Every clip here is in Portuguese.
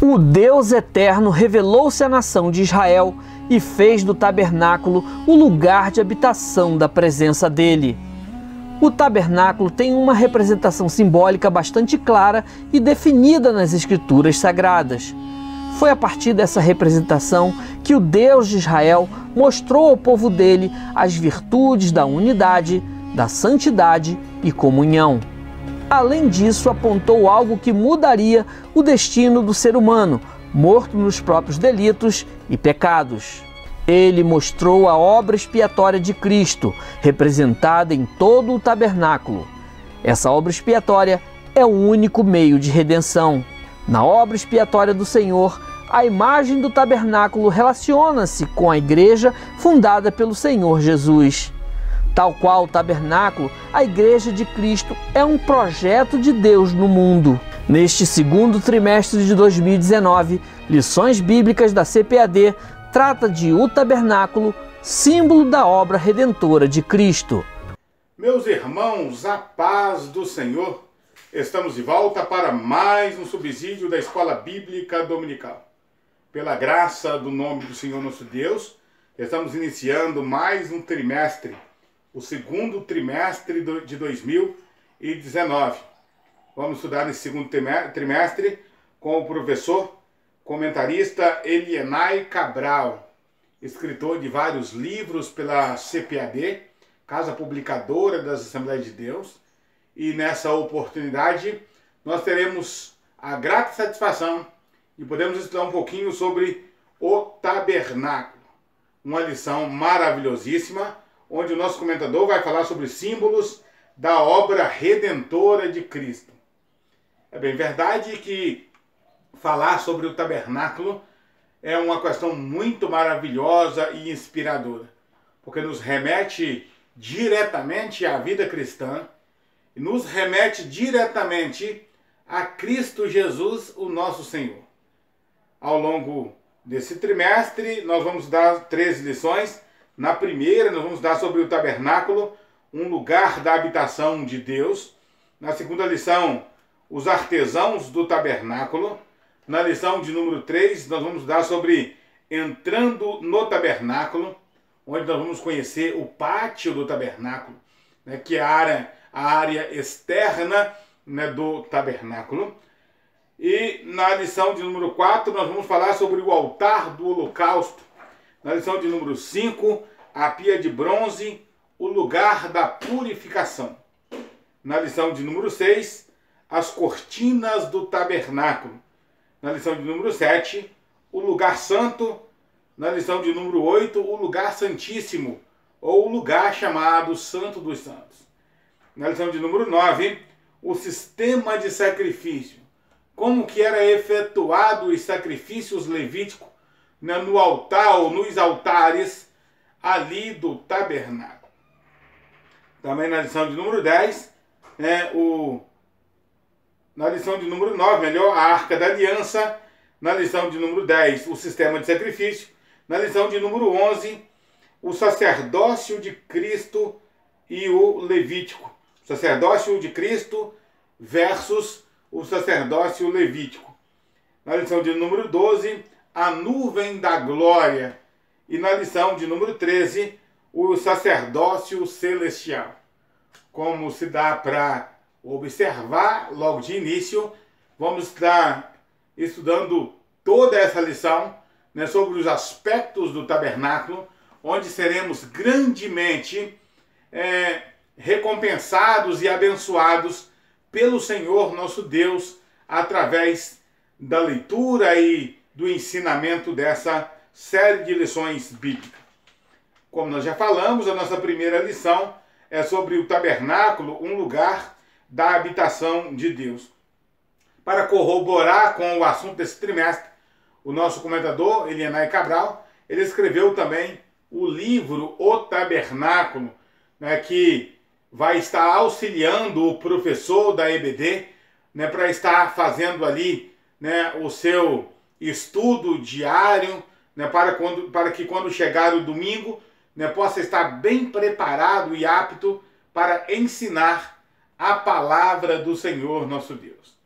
O Deus Eterno revelou-se à nação de Israel e fez do tabernáculo o lugar de habitação da presença dele. O tabernáculo tem uma representação simbólica bastante clara e definida nas Escrituras Sagradas. Foi a partir dessa representação que o Deus de Israel mostrou ao povo dele as virtudes da unidade, da santidade e comunhão. Além disso, apontou algo que mudaria o destino do ser humano, morto nos próprios delitos e pecados. Ele mostrou a obra expiatória de Cristo, representada em todo o tabernáculo. Essa obra expiatória é o único meio de redenção. Na obra expiatória do Senhor, a imagem do tabernáculo relaciona-se com a igreja fundada pelo Senhor Jesus. Tal qual o tabernáculo, a Igreja de Cristo é um projeto de Deus no mundo. Neste segundo trimestre de 2019, Lições Bíblicas da CPAD trata de o tabernáculo, símbolo da obra redentora de Cristo. Meus irmãos, a paz do Senhor, estamos de volta para mais um subsídio da Escola Bíblica Dominical. Pela graça do nome do Senhor nosso Deus, estamos iniciando mais um trimestre, o segundo trimestre de 2019. Vamos estudar nesse segundo trimestre com o professor comentarista Elienay Cabral, escritor de vários livros pela CPAD, Casa Publicadora das Assembleias de Deus, e nessa oportunidade nós teremos a grata satisfação de podermos estudar um pouquinho sobre o tabernáculo, uma lição maravilhosíssima, onde o nosso comentador vai falar sobre símbolos da obra redentora de Cristo. É bem verdade que falar sobre o tabernáculo é uma questão muito maravilhosa e inspiradora, porque nos remete diretamente à vida cristã e nos remete diretamente a Cristo Jesus, o nosso Senhor. Ao longo desse trimestre, nós vamos dar 13 lições. Na primeira, nós vamos dar sobre o tabernáculo, um lugar da habitação de Deus. Na segunda lição, os artesãos do tabernáculo. Na lição de número 3, nós vamos dar sobre entrando no tabernáculo, onde nós vamos conhecer o pátio do tabernáculo, né, que é a área externa, né, do tabernáculo. E na lição de número 4, nós vamos falar sobre o altar do holocausto. Na lição de número 5, a pia de bronze, o lugar da purificação. Na lição de número 6, as cortinas do tabernáculo. Na lição de número 7, o lugar santo. Na lição de número 8, o lugar santíssimo, ou o lugar chamado Santo dos Santos. Na lição de número 9, o sistema de sacrifício. Como que era efetuado os sacrifícios levíticos, né, no altar ou nos altares ali do tabernáculo. Também na lição de número 10, né, na lição de número 9, a Arca da Aliança. Na lição de número 10, o sistema de sacrifício. Na lição de número 11, o sacerdócio de Cristo e o Levítico. O sacerdócio de Cristo versus o sacerdócio levítico. Na lição de número 12, a nuvem da glória. E na lição de número 13, o sacerdócio celestial. Como se dá para observar logo de início, vamos estar estudando toda essa lição, né, sobre os aspectos do tabernáculo, onde seremos grandemente recompensados e abençoados pelo Senhor nosso Deus, através da leitura e do ensinamento dessa série de lições bíblicas. Como nós já falamos, a nossa primeira lição é sobre o tabernáculo, um lugar da habitação de Deus. Para corroborar com o assunto desse trimestre, o nosso comentador, Elienay Cabral, ele escreveu também o livro O Tabernáculo, né, que vai estar auxiliando o professor da EBD, né, para estar fazendo ali, né, o seu estudo diário, né, para que quando chegar o domingo, né, possa estar bem preparado e apto para ensinar a palavra do Senhor nosso Deus.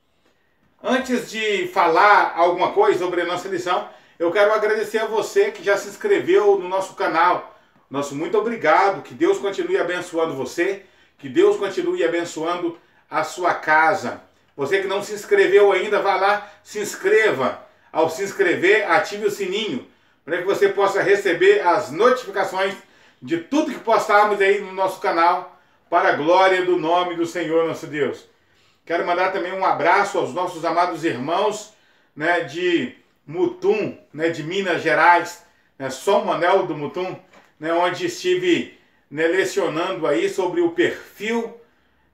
Antes de falar alguma coisa sobre a nossa lição, eu quero agradecer a você que já se inscreveu no nosso canal. Nosso muito obrigado, que Deus continue abençoando você, que Deus continue abençoando a sua casa. Você que não se inscreveu ainda, vá lá, se inscreva. Ao se inscrever, ative o sininho, para que você possa receber as notificações de tudo que postarmos aí no nosso canal, para a glória do nome do Senhor nosso Deus. Quero mandar também um abraço aos nossos amados irmãos, né, de Mutum, né, de Minas Gerais, né, São Manuel do Mutum, né, onde estive, né, lecionando aí sobre o perfil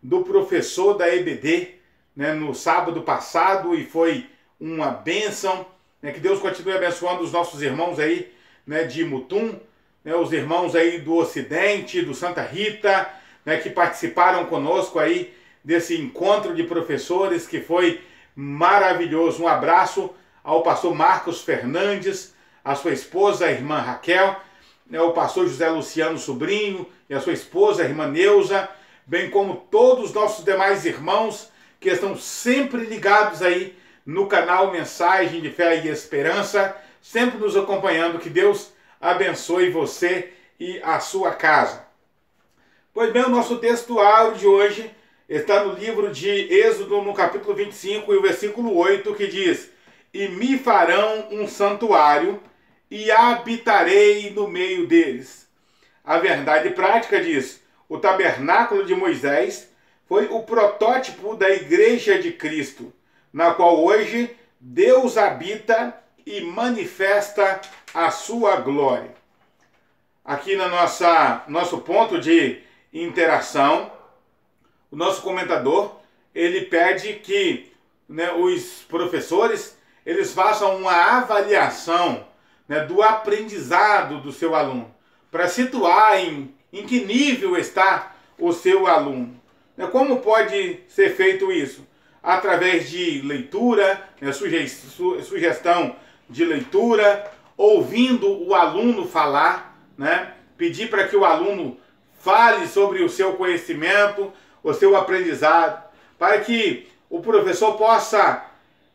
do professor da EBD, né, no sábado passado, e foi uma bênção, né, que Deus continue abençoando os nossos irmãos aí, né, de Mutum, né, os irmãos aí do Ocidente, do Santa Rita, né, que participaram conosco aí desse encontro de professores que foi maravilhoso. Um abraço ao pastor Marcos Fernandes, a sua esposa, a irmã Raquel, né, o pastor José Luciano Sobrinho e a sua esposa, a irmã Neuza, bem como todos os nossos demais irmãos que estão sempre ligados aí no canal Mensagem de Fé e Esperança, sempre nos acompanhando. Que Deus abençoe você e a sua casa. Pois bem, o nosso textuário de hoje está no livro de Êxodo, no capítulo 25 e o versículo 8, que diz: E me farão um santuário e habitarei no meio deles. A verdade prática diz: o tabernáculo de Moisés foi o protótipo da igreja de Cristo, na qual hoje Deus habita e manifesta a sua glória. Aqui no nosso ponto de interação, o nosso comentador, ele pede que, né, os professores eles façam uma avaliação, né, do aprendizado do seu aluno, para situar em que nível está o seu aluno. Como pode ser feito isso? Através de leitura, né, sugestão de leitura, ouvindo o aluno falar, né, pedir para que o aluno fale sobre o seu conhecimento, o seu aprendizado, para que o professor possa,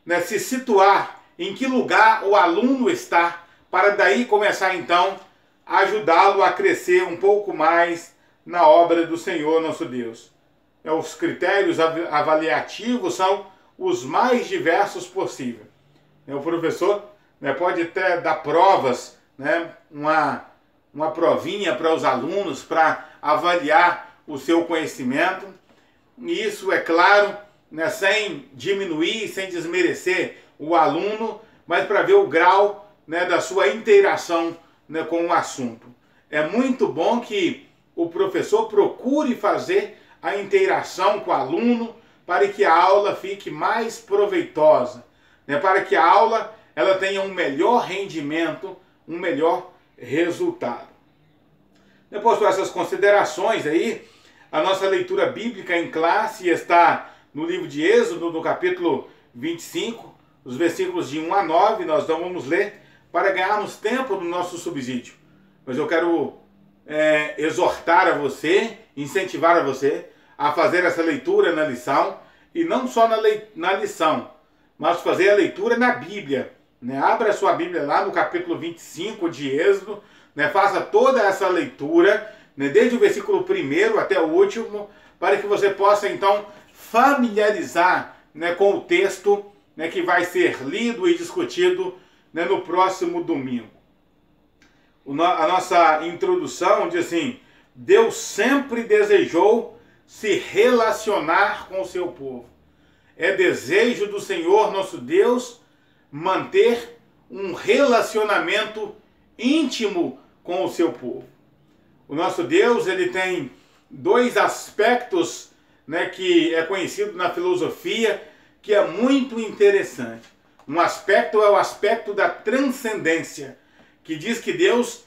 né, se situar em que lugar o aluno está, para daí começar então a ajudá-lo a crescer um pouco mais na obra do Senhor nosso Deus. Os critérios avaliativos são os mais diversos possíveis. O professor, né, pode até dar provas, né, uma provinha para os alunos para avaliar o seu conhecimento. E isso, é claro, né, sem diminuir, sem desmerecer o aluno, mas para ver o grau, né, da sua interação, né, com o assunto. É muito bom que o professor procure fazer a interação com o aluno para que a aula fique mais proveitosa, né, para que a aula ela tenha um melhor rendimento, um melhor resultado. Depois dessas considerações aí, a nossa leitura bíblica em classe está no livro de Êxodo, no capítulo 25, os versículos de 1 a 9, nós não vamos ler para ganharmos tempo no nosso subsídio. Mas eu quero exortar a você, incentivar a você a fazer essa leitura na lição, e não só na lição, mas fazer a leitura na Bíblia. Né? Abra a sua Bíblia lá no capítulo 25 de Êxodo, né? Faça toda essa leitura, né, desde o versículo 1 até o último, para que você possa então familiarizar, né, com o texto, né, que vai ser lido e discutido, né, no próximo domingo. A nossa introdução diz assim: Deus sempre desejou se relacionar com o seu povo. É desejo do Senhor nosso Deus manter um relacionamento íntimo com o seu povo. O nosso Deus, ele tem dois aspectos, né, que é conhecido na filosofia, que é muito interessante. Um aspecto é o aspecto da transcendência, que diz que Deus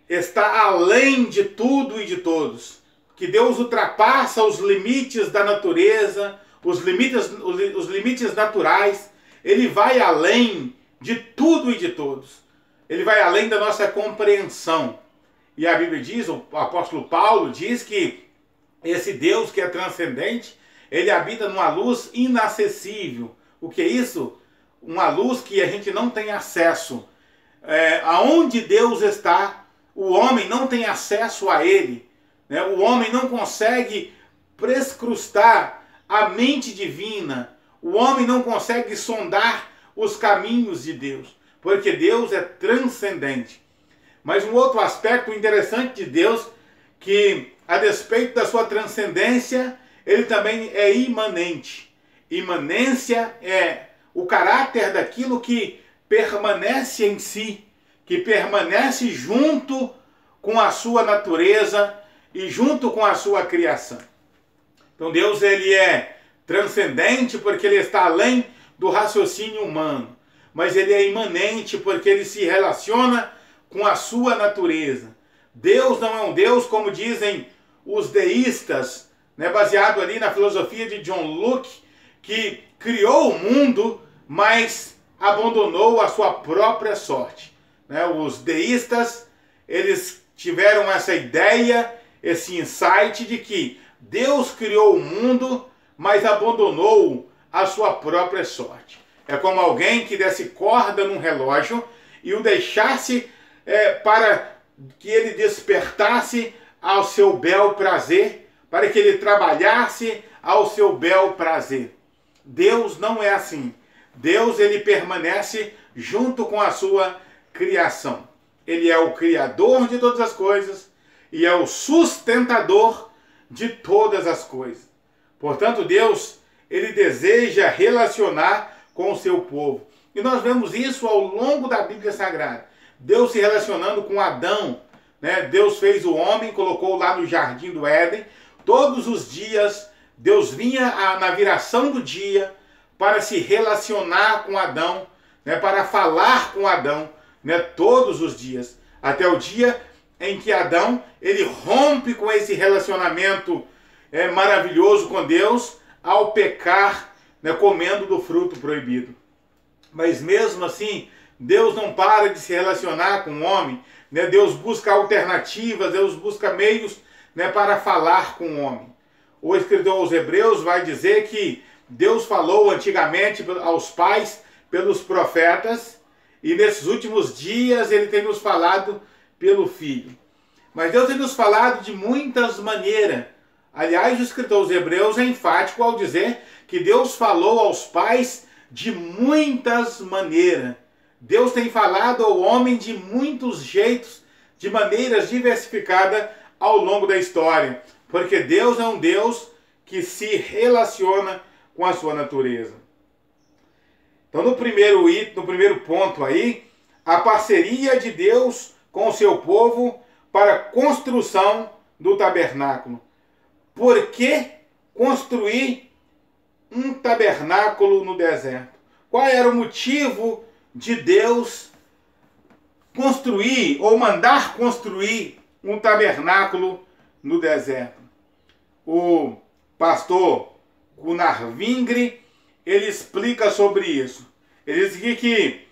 está além de tudo e de todos, que Deus ultrapassa os limites da natureza, os limites naturais. Ele vai além de tudo e de todos. Ele vai além da nossa compreensão. E a Bíblia diz, o apóstolo Paulo diz que esse Deus que é transcendente, ele habita numa luz inacessível, O que é isso? Uma luz que a gente não tem acesso. Aonde Deus está, o homem não tem acesso a ele. Né? O homem não consegue prescrutar a mente divina. O homem não consegue sondar os caminhos de Deus, porque Deus é transcendente. Mas um outro aspecto interessante de Deus, que a despeito da sua transcendência, ele também é imanente. Imanência é o caráter daquilo que permanece em si, que permanece junto com a sua natureza e junto com a sua criação. Então Deus, ele é transcendente porque ele está além do raciocínio humano, mas ele é imanente porque ele se relaciona com a sua natureza. Deus não é um Deus, como dizem os deístas, né, baseado ali na filosofia de John Locke, que criou o mundo, mas abandonou a sua própria sorte. Né? Os deístas, eles tiveram essa ideia, esse insight de que Deus criou o mundo, mas abandonou a sua própria sorte. É como alguém que desse corda num relógio e o deixasse para que ele despertasse ao seu bel prazer, para que ele trabalhasse ao seu bel prazer. Deus não é assim. Deus, ele permanece junto com a sua criação. Ele é o criador de todas as coisas e é o sustentador de todas as coisas. Portanto, Deus, ele deseja relacionar com o seu povo. E nós vemos isso ao longo da Bíblia Sagrada. Deus se relacionando com Adão, né? Deus fez o homem, colocou lá no jardim do Éden. Todos os dias, Deus vinha na viração do dia para se relacionar com Adão, né? Para falar com Adão, né? Todos os dias. Até o dia em que Adão, ele rompe com esse relacionamento maravilhoso com Deus ao pecar, né? Comendo do fruto proibido. Mas mesmo assim, Deus não para de se relacionar com o homem, né? Deus busca alternativas, Deus busca meios, né, para falar com o homem. O escritor aos Hebreus vai dizer que Deus falou antigamente aos pais pelos profetas e nesses últimos dias ele tem nos falado pelo Filho. Mas Deus tem nos falado de muitas maneiras. Aliás, o escritor aos Hebreus é enfático ao dizer que Deus falou aos pais de muitas maneiras. Deus tem falado ao homem de muitos jeitos, de maneiras diversificadas ao longo da história. Porque Deus é um Deus que se relaciona com a sua natureza. Então, no primeiro ponto aí, a parceria de Deus com o seu povo para a construção do tabernáculo. Por que construir um tabernáculo no deserto? Qual era o motivo de Deus construir ou mandar construir um tabernáculo no deserto? O pastor Gunnar Vingre, ele explica sobre isso. Ele diz que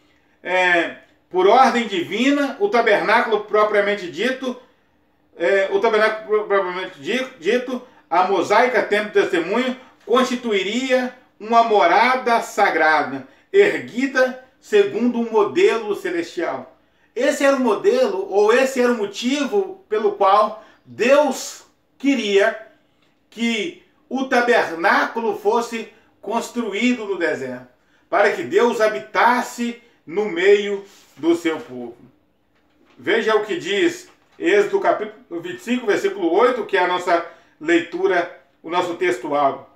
por ordem divina, o tabernáculo propriamente dito, a mosaica templo de testemunho, constituiria uma morada sagrada, erguida segundo um modelo celestial. Esse era o modelo, ou esse era o motivo pelo qual Deus queria que o tabernáculo fosse construído no deserto, para que Deus habitasse no meio do seu povo. Veja o que diz Êxodo capítulo 25, versículo 8, que é a nossa leitura, o nosso textual.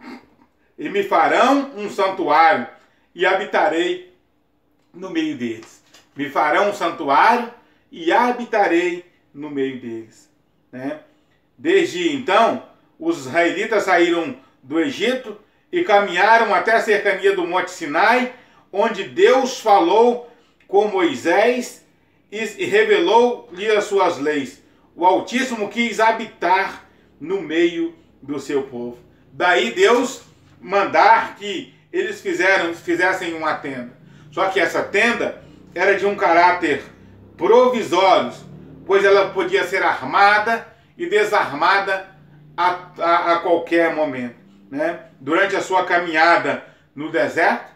E me farão um santuário e habitarei no meio deles. Me farão um santuário e habitarei no meio deles. Né? Desde então, os israelitas saíram do Egito e caminharam até a cercania do Monte Sinai, onde Deus falou com Moisés e revelou-lhe as suas leis. O Altíssimo quis habitar no meio do seu povo. Daí Deus mandar que eles fizessem uma tenda. Só que essa tenda era de um caráter provisório, pois ela podia ser armada e desarmada a qualquer momento. Né? Durante a sua caminhada no deserto,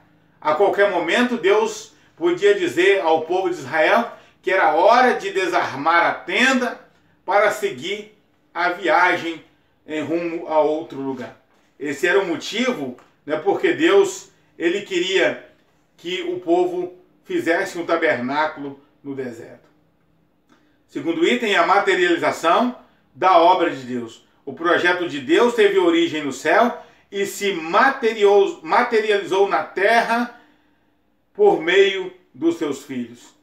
A qualquer momento Deus podia dizer ao povo de Israel que era hora de desarmar a tenda para seguir a viagem em rumo a outro lugar. Esse era o motivo, né, porque Deus ele queria que o povo fizesse um tabernáculo no deserto. Segundo item, a materialização da obra de Deus. O projeto de Deus teve origem no céu e se materializou na terra por meio dos seus filhos.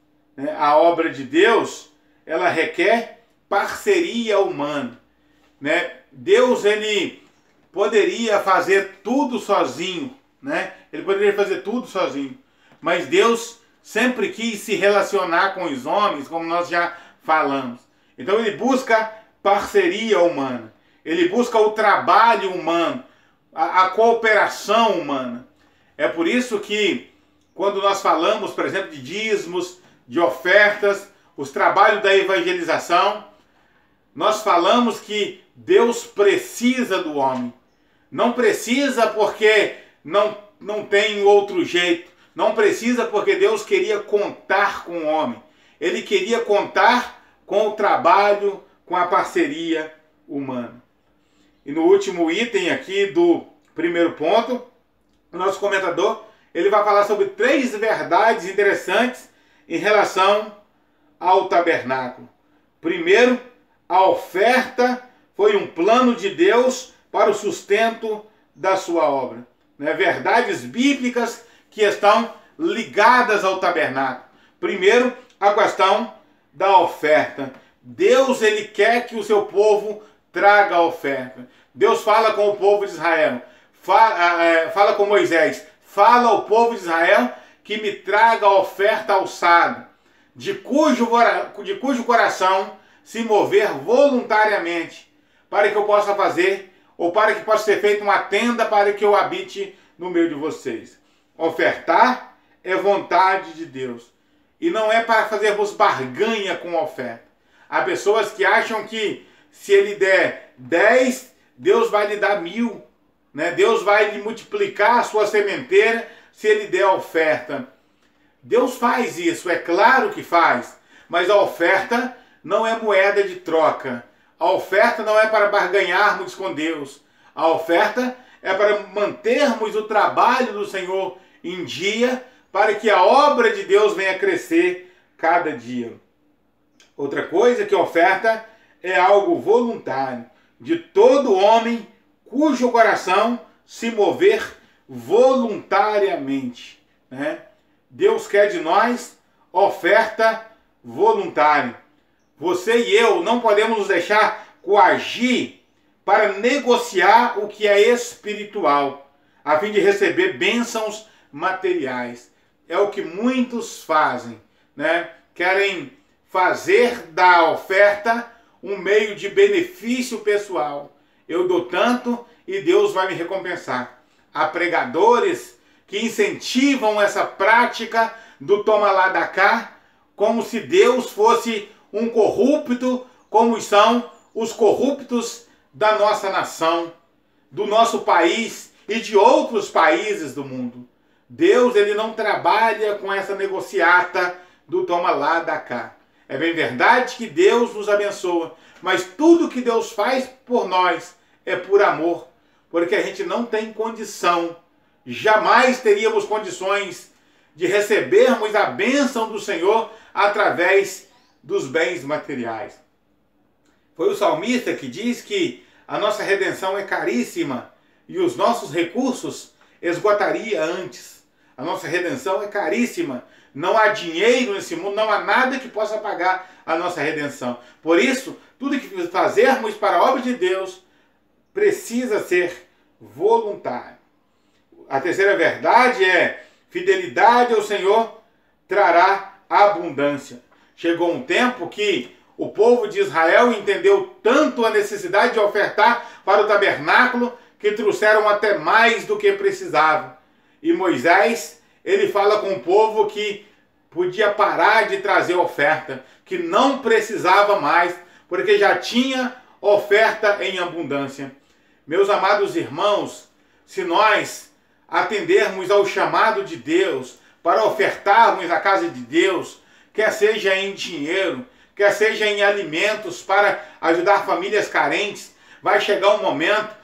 A obra de Deus, ela requer parceria humana. Deus, ele poderia fazer tudo sozinho, Ele poderia fazer tudo sozinho, mas Deus sempre quis se relacionar com os homens, como nós já falamos. Então ele busca parceria humana, ele busca o trabalho humano, a cooperação humana. É por isso que quando nós falamos, por exemplo, de dízimos, de ofertas, os trabalhos da evangelização, nós falamos que Deus precisa do homem. Não precisa porque não tem outro jeito. Não precisa porque Deus queria contar com o homem. Ele queria contar com o trabalho, com a parceria humana. E no último item aqui do primeiro ponto, o nosso comentador ele vai falar sobre 3 verdades interessantes em relação ao tabernáculo. Primeiro, a oferta foi um plano de Deus para o sustento da sua obra. Verdades bíblicas que estão ligadas ao tabernáculo. Primeiro, a questão da oferta. Deus ele quer que o seu povo traga a oferta. Deus fala com o povo de Israel, fala com Moisés, fala ao povo de Israel que me traga a oferta alçada, de cujo coração se mover voluntariamente, para que eu possa fazer, ou para que possa ser feita uma tenda para que eu habite no meio de vocês. Ofertar é vontade de Deus. E não é para fazermos barganha com a oferta. Há pessoas que acham que se ele der 10, Deus vai lhe dar 1000. Deus vai lhe multiplicar a sua sementeira se ele der a oferta. Deus faz isso, é claro que faz. Mas a oferta não é moeda de troca. A oferta não é para barganharmos com Deus. A oferta é para mantermos o trabalho do Senhor em dia, para que a obra de Deus venha crescer cada dia. Outra coisa que a oferta é algo voluntário, de todo homem cujo coração se mover voluntariamente. Deus quer de nós oferta voluntária. Você e eu não podemos nos deixar coagir para negociar o que é espiritual, a fim de receber bênçãos materiais. É o que muitos fazem, Querem fazer da oferta um meio de benefício pessoal. Eu dou tanto e Deus vai me recompensar. Há pregadores que incentivam essa prática do toma lá da cá, como se Deus fosse um corrupto, como são os corruptos da nossa nação, do nosso país e de outros países do mundo. Deus ele não trabalha com essa negociata do toma lá da cá. É bem verdade que Deus nos abençoa, mas tudo que Deus faz por nós é por amor, porque a gente não tem condição, jamais teríamos condições de recebermos a bênção do Senhor através dos bens materiais. Foi o salmista que diz que a nossa redenção é caríssima e os nossos recursos esgotaria antes. A nossa redenção é caríssima. Não há dinheiro nesse mundo, não há nada que possa pagar a nossa redenção. Por isso, tudo que fazermos para a obra de Deus precisa ser voluntário. A terceira verdade é: fidelidade ao Senhor trará abundância. Chegou um tempo que o povo de Israel entendeu tanto a necessidade de ofertar para o tabernáculo que trouxeram até mais do que precisavam. E Moisés, ele fala com o povo que podia parar de trazer oferta, que não precisava mais, porque já tinha oferta em abundância. Meus amados irmãos, se nós atendermos ao chamado de Deus, para ofertarmos à casa de Deus, quer seja em dinheiro, quer seja em alimentos para ajudar famílias carentes, vai chegar um momento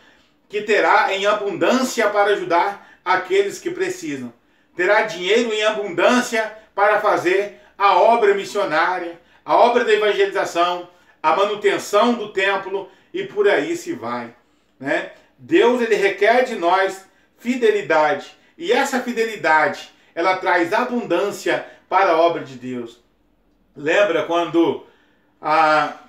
que terá em abundância para ajudar aqueles que precisam. Terá dinheiro em abundância para fazer a obra missionária, a obra da evangelização, a manutenção do templo e por aí se vai, né? Deus, ele requer de nós fidelidade, e essa fidelidade, ela traz abundância para a obra de Deus. Lembra quando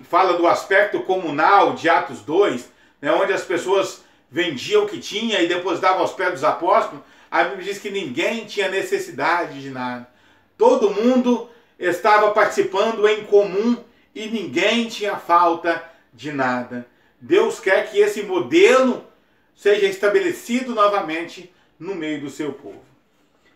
fala do aspecto comunal de Atos 2, né, onde as pessoas vendiam o que tinha e depositavam aos pés dos apóstolos? A Bíblia diz que ninguém tinha necessidade de nada. Todo mundo estava participando em comum e ninguém tinha falta de nada. Deus quer que esse modelo seja estabelecido novamente no meio do seu povo.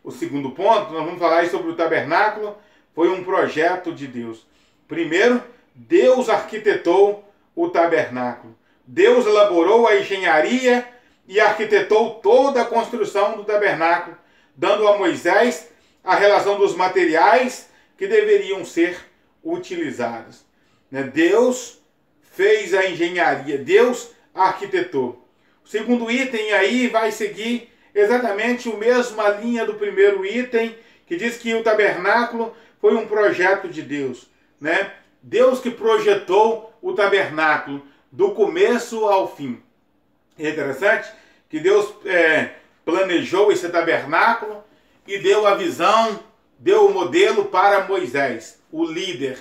O segundo ponto, nós vamos falar sobre o tabernáculo, foi um projeto de Deus. Primeiro, Deus arquitetou o tabernáculo. Deus elaborou a engenharia e arquitetou toda a construção do tabernáculo, dando a Moisés a relação dos materiais que deveriam ser utilizados. Deus fez a engenharia, Deus arquitetou. O segundo item aí vai seguir exatamente a mesma linha do primeiro item, que diz que o tabernáculo foi um projeto de Deus, né? Deus que projetou o tabernáculo do começo ao fim. É interessante que Deus planejou esse tabernáculo e deu a visão, deu o modelo para Moisés, o líder.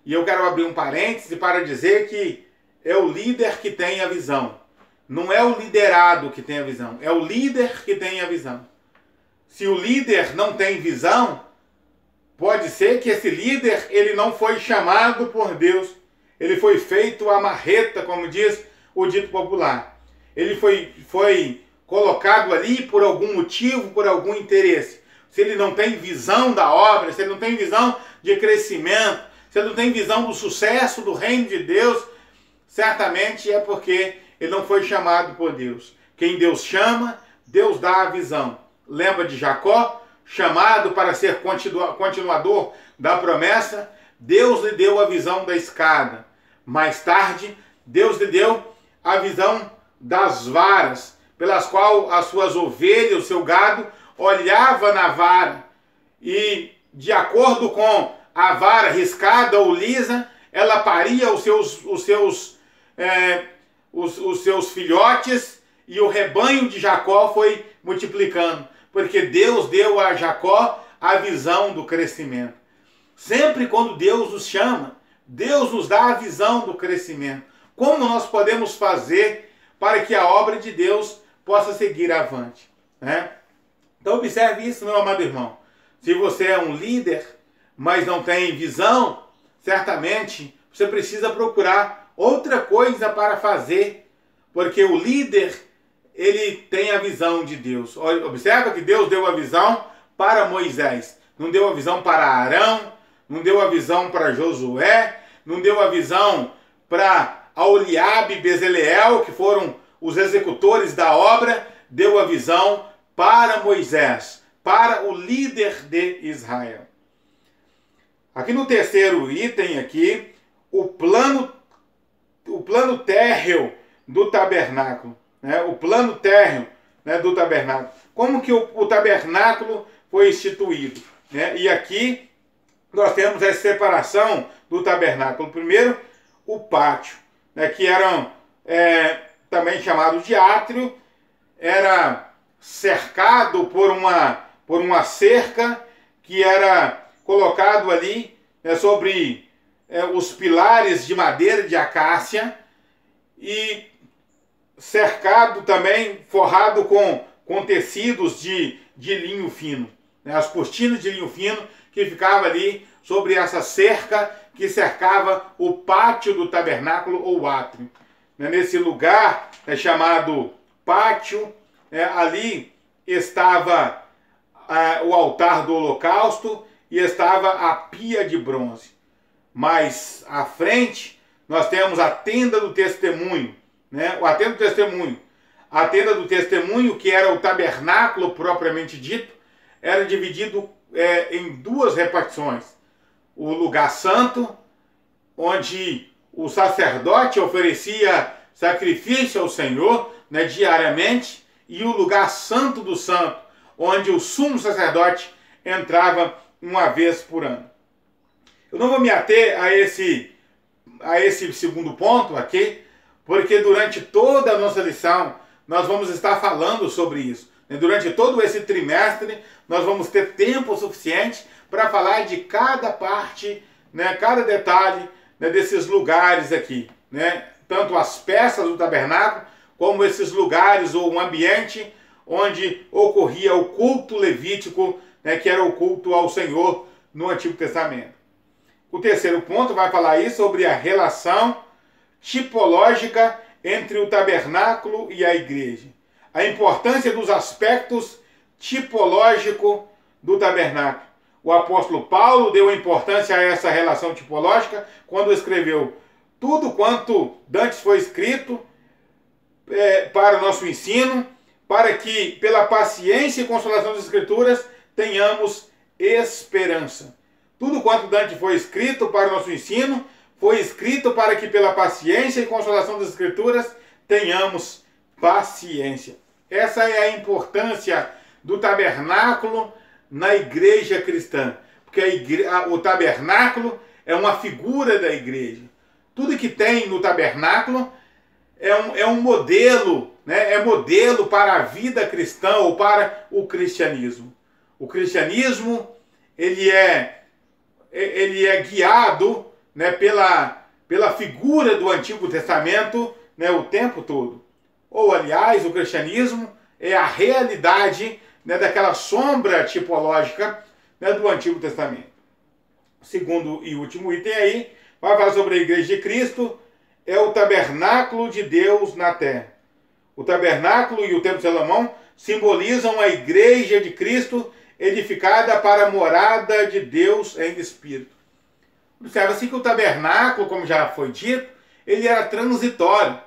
E eu quero abrir um parêntese para dizer que é o líder que tem a visão. Não é o liderado que tem a visão, é o líder que tem a visão. Se o líder não tem visão, pode ser que esse líder ele não foi chamado por Deus. Ele foi feito à marreta, como diz o dito popular. Ele foi colocado ali por algum motivo, por algum interesse. Se ele não tem visão da obra, se ele não tem visão de crescimento, se ele não tem visão do sucesso do reino de Deus, certamente é porque ele não foi chamado por Deus. Quem Deus chama, Deus dá a visão. Lembra de Jacó, chamado para ser continuador da promessa? Deus lhe deu a visão da escada. Mais tarde, Deus lhe deu a visão das varas, pelas quais as suas ovelhas, o seu gado, olhava na vara. E, de acordo com a vara riscada ou lisa, ela paria os seus filhotes, e o rebanho de Jacó foi multiplicando, porque Deus deu a Jacó a visão do crescimento. Sempre quando Deus nos chama, Deus nos dá a visão do crescimento. Como nós podemos fazer para que a obra de Deus possa seguir avante, né? Então observe isso, meu amado irmão. Se você é um líder, mas não tem visão, certamente você precisa procurar outra coisa para fazer, porque o líder, ele tem a visão de Deus. Observa que Deus deu a visão para Moisés, não deu a visão para Arão, não deu a visão para Josué, não deu a visão para Aholiabe e Bezaleel, que foram os executores da obra, deu a visão para Moisés, para o líder de Israel. Aqui no terceiro item aqui, o plano térreo do tabernáculo, né? O plano térreo, né, do tabernáculo. Como que o tabernáculo foi instituído, né? E aqui nós temos a separação do tabernáculo. Primeiro, o pátio, né, que eram também chamado de átrio, era cercado por uma cerca que era colocado ali, né, sobre os pilares de madeira de acácia, e cercado também, forrado com tecidos de linho fino, né, as cortinas de linho fino que ficava ali sobre essa cerca que cercava o pátio do tabernáculo ou átrio. Nesse lugar chamado pátio, ali estava o altar do holocausto e estava a pia de bronze. Mais à frente nós temos a tenda do testemunho, né? A tenda do testemunho. a tenda do testemunho, que era o tabernáculo propriamente dito, era dividido em duas repartições. O lugar santo, onde o sacerdote oferecia sacrifício ao Senhor, né, diariamente, e o lugar santo do santo, onde o sumo sacerdote entrava uma vez por ano. Eu não vou me ater a esse segundo ponto aqui, porque durante toda a nossa lição nós vamos estar falando sobre isso. Durante todo esse trimestre nós vamos ter tempo suficiente para falar de cada parte, né, cada detalhe, né, desses lugares aqui, né? Tanto as peças do tabernáculo, como esses lugares ou um ambiente onde ocorria o culto levítico, né, que era o culto ao Senhor no Antigo Testamento. O terceiro ponto vai falar aí sobre a relação tipológica entre o tabernáculo e a igreja. A importância dos aspectos tipológicos do tabernáculo. O apóstolo Paulo deu importância a essa relação tipológica quando escreveu: tudo quanto dantes foi escrito para o nosso ensino, para que, pela paciência e consolação das Escrituras, tenhamos esperança. Tudo quanto dantes foi escrito para o nosso ensino, foi escrito para que, pela paciência e consolação das Escrituras, tenhamos paciência. Essa é a importância do tabernáculo na igreja cristã. Porque o tabernáculo é uma figura da igreja. Tudo que tem no tabernáculo é um modelo, né? É modelo para a vida cristã ou para o cristianismo. O cristianismo ele é guiado, né, pela figura do Antigo Testamento, né, o tempo todo. Ou, aliás, o cristianismo é a realidade, né, daquela sombra tipológica, né, do Antigo Testamento. O segundo e último item aí vai falar sobre a igreja de Cristo, é o tabernáculo de Deus na terra. O tabernáculo e o templo de Salomão simbolizam a igreja de Cristo edificada para a morada de Deus em espírito. Observa-se que o tabernáculo, como já foi dito, ele era transitório.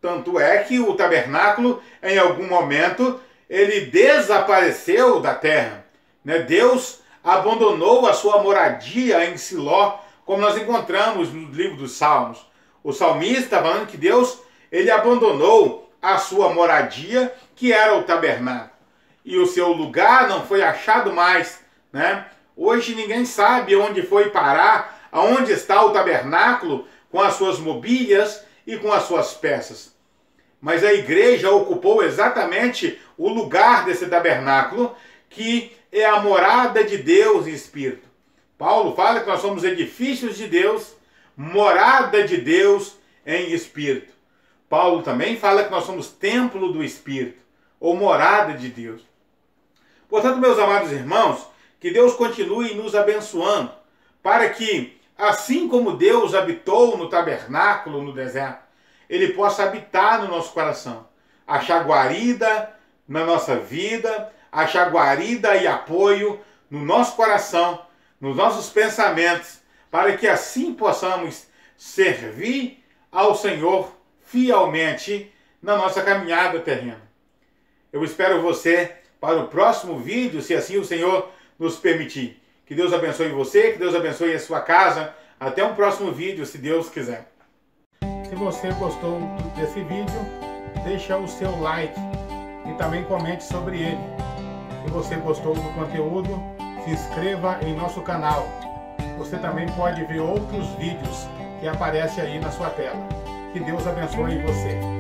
Tanto é que o tabernáculo, em algum momento, ele desapareceu da terra, né? Deus abandonou a sua moradia em Siló, como nós encontramos no livro dos Salmos. O salmista falando que Deus ele abandonou a sua moradia, que era o tabernáculo. E o seu lugar não foi achado mais, né? Hoje ninguém sabe onde foi parar, aonde está o tabernáculo com as suas mobílias e com as suas peças. Mas a igreja ocupou exatamente o lugar desse tabernáculo, que é a morada de Deus em espírito. Paulo fala que nós somos edifícios de Deus, morada de Deus em espírito. Paulo também fala que nós somos templo do Espírito, ou morada de Deus. Portanto, meus amados irmãos, que Deus continue nos abençoando, para que, assim como Deus habitou no tabernáculo no deserto, Ele possa habitar no nosso coração, achar guarida na nossa vida, achar guarida e apoio no nosso coração, nos nossos pensamentos, para que assim possamos servir ao Senhor fielmente na nossa caminhada terrena. Eu espero você para o próximo vídeo, se assim o Senhor nos permitir. Que Deus abençoe você, que Deus abençoe a sua casa. Até um próximo vídeo, se Deus quiser. Se você gostou desse vídeo, deixa o seu like e também comente sobre ele. Se você gostou do conteúdo, se inscreva em nosso canal. Você também pode ver outros vídeos que aparecem aí na sua tela. Que Deus abençoe você.